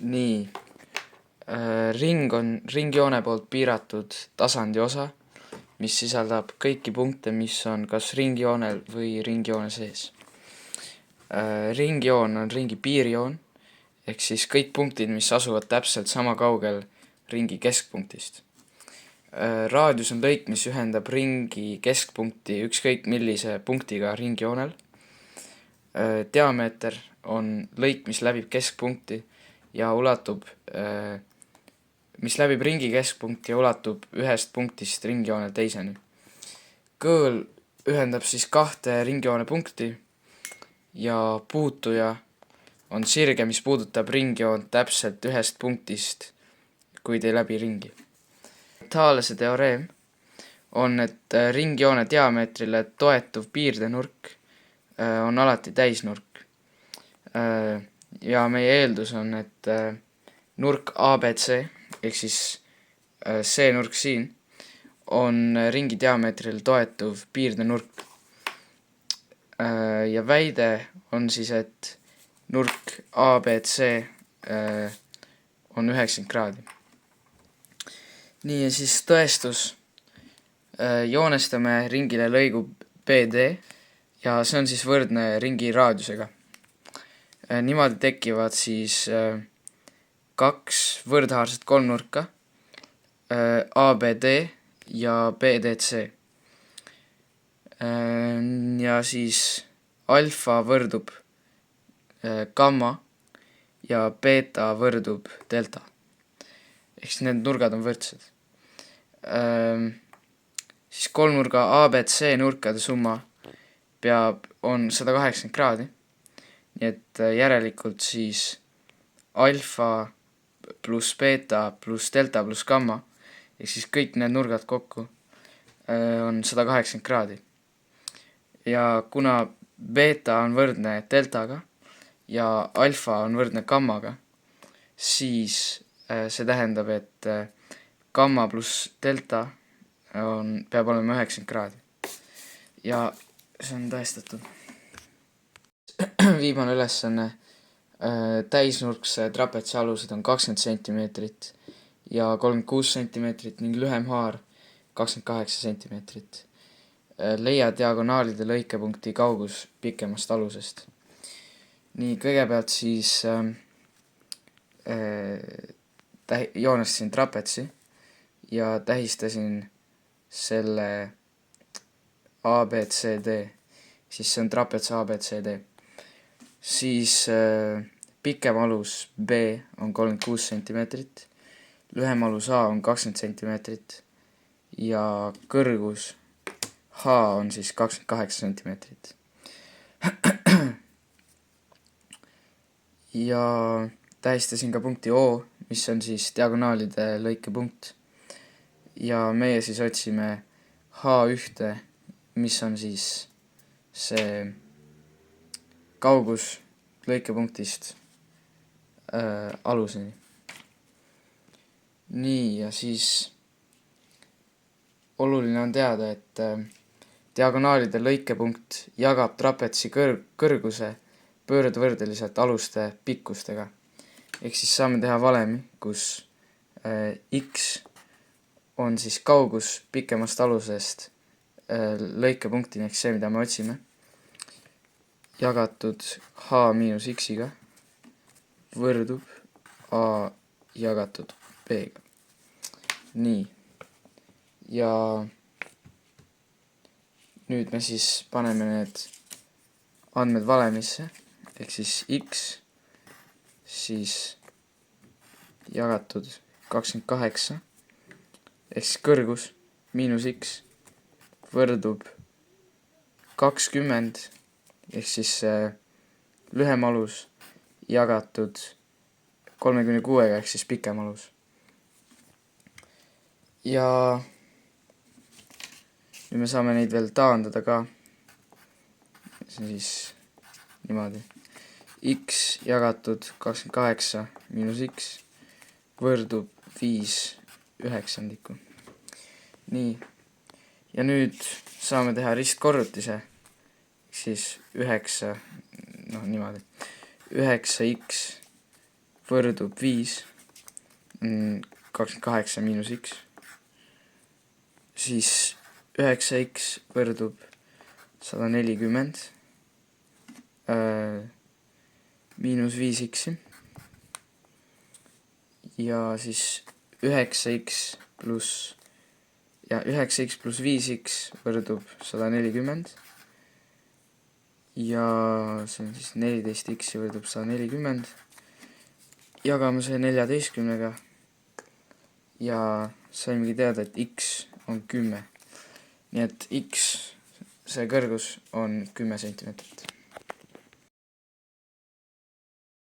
Nii, ring on ringjoone poolt piiratud tasandi osa, mis sisaldab kõiki punkte, mis on kas ringjoonel või ringjoone sees. Ringjoon on ringi piirjoon, ehk siis kõik punktid, mis asuvad täpselt sama kaugel ringi keskpunktist. Raadius on lõik, mis ühendab ringi keskpunkti ükskõik millise punktiga ringjoonel. Diameeter on lõik, mis läbib keskpunkti ja mis läbib ringi keskpunkti ja ulatub ühest punktist ringjoone teiseni. Kõõl ühendab siis kahte ringjoone punkti ja puutuja on sirge, mis puudutab ringjoont täpselt ühest punktist, kuid ei läbi ringi. Thalese teoreem on, et ringjoone diameetrile toetuv piirdenurk on alati täisnurk. Ja meie eeldus on, et nurk ABC ehk siis see nurk siin on ringi diameetril toetuv piirdenurk. Ja väide on siis, et nurk ABC on 90 kraadi. Nii, ja siis tõestus. Joonestame ringile lõigu BD ja see on siis võrdne ringi raadiusega. Niimoodi tekivad siis kaks võrdhaarset kolmnurka, ABD ja BDC. Ja siis alfa võrdub gamma ja beta võrdub delta. Ehk siis need nurgad on võrdsed. Siis kolmnurga ABC nurkade summa on 180 kraadi. Nii et järelikult siis alfa pluss beta pluss delta pluss gamma ehk siis kõik need nurgad kokku on 180 kraadi. Ja kuna beta on võrdne deltaga ja alfa on võrdne gammaga, siis see tähendab, et gamma pluss delta peab olema 90 kraadi. Ja see on tõestatud. Viimane ülesanne. Täisnurkse trapetsi alused on 20 cm ja 36 cm ning lühem haar 28 cm. Leia diagonaalide lõikepunkti kaugus pikemast alusest. Nii, kõigepealt siis joonestasin trapetsi ja tähistasin selle ABCD, siis see on trapets ABCD. Siis pikem alus B on 36 cm, lühem alus A on 20 cm ja kõrgus H on siis 28 cm. Ja tähistasin ka punkti O, mis on siis diagonaalide lõikepunkt. Ja meie siis otsime H1, mis on siis see kaugus lõikepunktist aluseni. Nii, ja siis oluline on teada, et diagonaalide lõikepunkt jagab trapetsi kõrguse pöördvõrdeliselt aluste pikkustega. Ehk siis saame teha valemi, kus X on siis kaugus pikemast alusest lõikepunktini, ehk see, mida me otsime, jagatud H miinus X-iga võrdub A jagatud B-ga. Nii. Ja nüüd me siis paneme need andmed valemisse, ehk siis X siis jagatud 28, ehk siis kõrgus miinus X võrdub 20, ehk siis lühem alus jagatud 36-ga ehk siis pikem alus. Ja nüüd me saame neid veel taandada ka. See on siis niimoodi. X jagatud 28 miinus X võrdub 5/9. Nii. Ja nüüd saame teha ristkorrutise. Siis 9, niimoodi. 9x võrdub 5, 28 miinus x, siis 9x võrdub 140 miinus 5x ja siis 9x pluss 5x võrdub 140 ja see on siis 14x võrdub 140, jagame see 14-ga ja saimegi teada, et x on 10. Nii et x, see kõrgus on 10 cm.